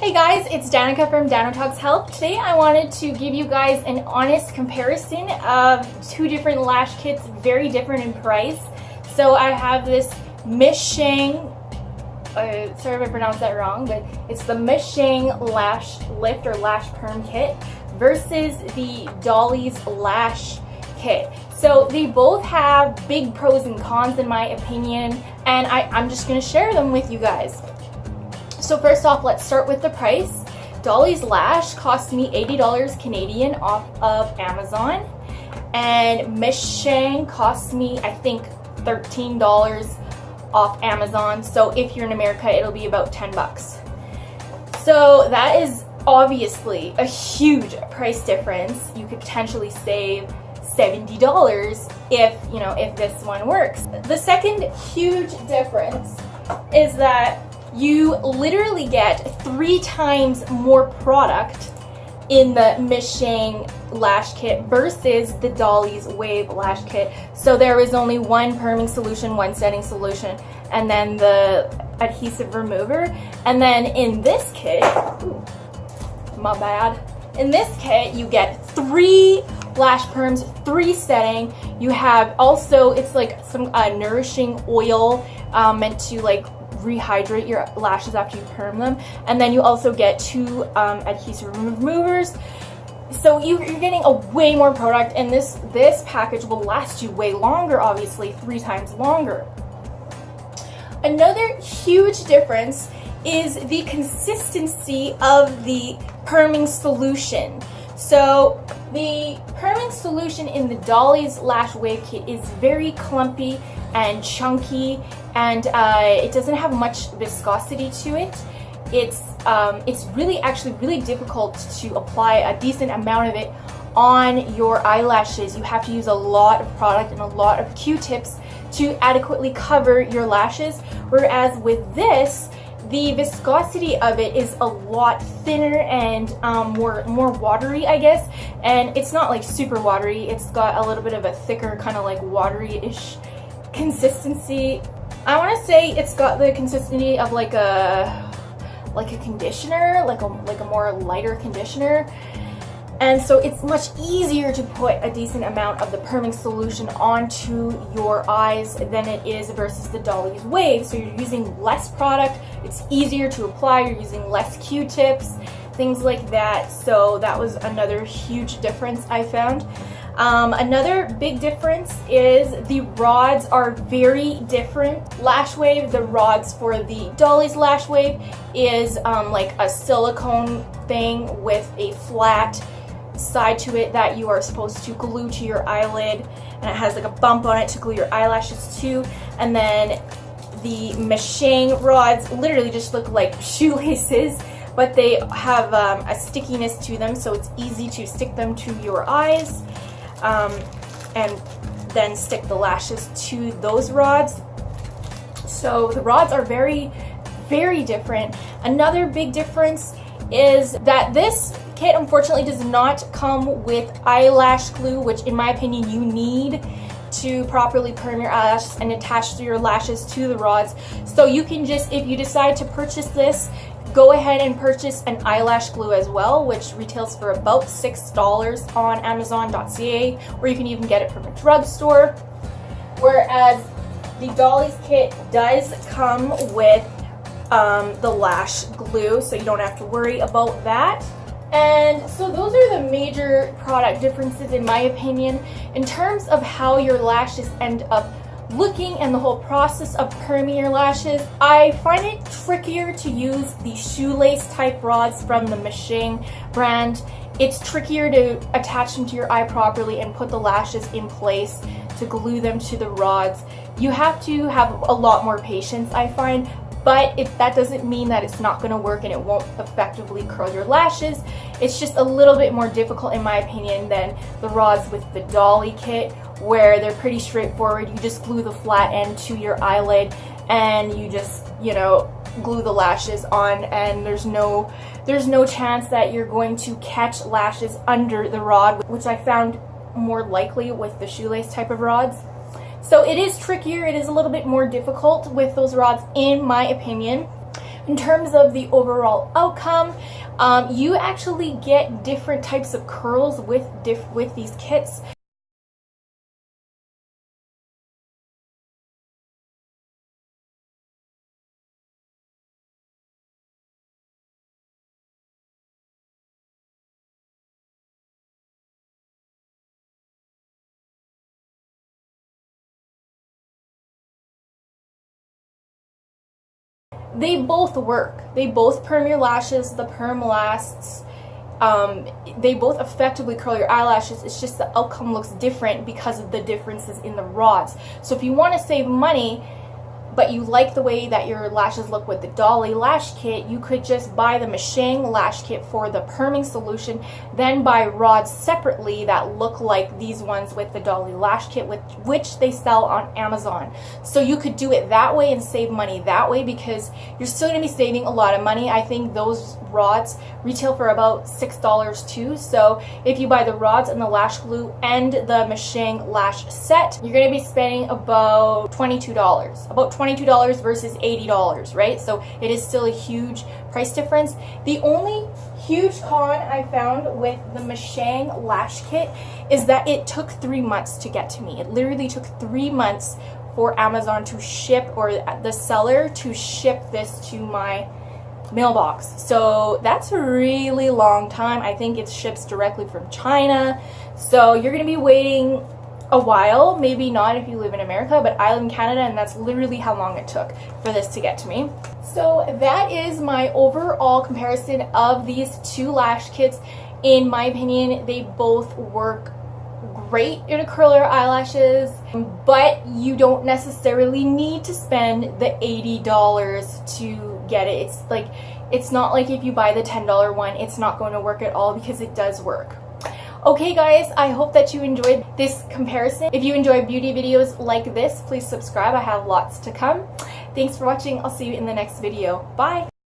Hey guys, it's Danica from Untitled Chapter. Today I wanted to give you guys an honest comparison of two different lash kits, very different in price. So I have this Meisheng, sorry if I pronounced that wrong, but it's the Meisheng Lash Lift or Lash Perm Kit versus the Dolly's Lash Kit. So they both have big pros and cons in my opinion, and I'm just going to share them with you guys. So first off, let's start with the price. Dolly's Lash cost me $80 Canadian off of Amazon, and Meisheng cost me, I think, $13 off Amazon. So if you're in America, it'll be about 10 bucks. So that is obviously a huge price difference. You could potentially save $70 if this one works. The second huge difference is that you literally get 3 times more product in the Meisheng Lash Kit versus the Dolly's Wave Lash Kit. So there is only one perming solution, one setting solution, and then the adhesive remover. And then in this kit, my bad. In this kit, you get 3 lash perms, 3 setting. You have also, it's like some nourishing oil meant to like rehydrate your lashes after you perm them, and then you also get 2 adhesive removers. So you're getting a way more product, and this package will last you way longer, obviously 3 times longer. Another huge difference is the consistency of the perming solution. So the perming solution in the Dolly's Lash Wave Kit is very clumpy and chunky, and it doesn't have much viscosity to it. It's really actually really difficult to apply a decent amount of it on your eyelashes. You have to use a lot of product and a lot of Q-tips to adequately cover your lashes, whereas with this, the viscosity of it is a lot thinner and more watery, I guess. And it's not like super watery. It's got a little bit of a thicker kind of like watery-ish consistency. I want to say it's got the consistency of like a conditioner, like a more lighter conditioner. And so it's much easier to put a decent amount of the perming solution onto your eyes than it is versus the Dolly's Wave. So you're using less product, it's easier to apply, you're using less Q-tips, things like that. So that was another huge difference I found. Another big difference is the rods are very different. Lash Wave, the rods for the Dolly's Lash Wave is like a silicone thing with a flat side to it that you are supposed to glue to your eyelid, and it has like a bump on it to glue your eyelashes to. And then the Meisheng rods literally just look like shoelaces, but they have a stickiness to them, so it's easy to stick them to your eyes and then stick the lashes to those rods. So the rods are very, very different. Another big difference is that this kit unfortunately does not come with eyelash glue, which in my opinion you need to properly perm your eyelashes and attach your lashes to the rods. So you can just, if you decide to purchase this, go ahead and purchase an eyelash glue as well, which retails for about $6 on Amazon.ca, or you can even get it from a drugstore. Whereas the Dolly's kit does come with the lash glue, so you don't have to worry about that. And so those are the major product differences in my opinion. In terms of how your lashes end up looking and the whole process of perming your lashes, I find it trickier to use the shoelace type rods from the Meisheng brand. It's trickier to attach them to your eye properly and put the lashes in place to glue them to the rods. You have to have a lot more patience, I find. But that doesn't mean that it's not going to work and it won't effectively curl your lashes. It's just a little bit more difficult in my opinion than the rods with the Dolly kit, where they're pretty straightforward. You just glue the flat end to your eyelid and you just, glue the lashes on, and there's no chance that you're going to catch lashes under the rod, which I found more likely with the shoelace type of rods. So it is trickier, it is a little bit more difficult with those rods in my opinion. In terms of the overall outcome, you actually get different types of curls with these kits. They both work. They both perm your lashes. The Perm Lasts. They both effectively curl your eyelashes. It's just the outcome looks different because of the differences in the rods. So if you want to save money, but you like the way that your lashes look with the Dolly Lash Kit, you could just buy the Meisheng Lash Kit for the perming solution, then buy rods separately that look like these ones with the Dolly Lash Kit, which they sell on Amazon. So you could do it that way and save money that way, because you're still going to be saving a lot of money. I think those rods retail for about $6 too. So if you buy the rods and the lash glue and the Meisheng lash set, you're going to be spending about $22. About $22 versus $80, right? So it is still a huge price difference. The only huge con I found with the Meisheng lash kit is that it took 3 months to get to me. It literally took 3 months for Amazon to ship, or the seller to ship this to my mailbox. So that's a really long time. I think it ships directly from China. So you're going to be waiting a while, maybe not if you live in America, but I live in Canada, and that's literally how long it took for this to get to me. So that is my overall comparison of these two lash kits. In my opinion, they both work great to curl your eyelashes, but you don't necessarily need to spend the $80 to get it. It's not like if you buy the $10 one, it's not going to work at all, because it does work. Okay guys, I hope that you enjoyed this comparison. If you enjoy beauty videos like this, please subscribe. I have lots to come. Thanks for watching. I'll see you in the next video. Bye!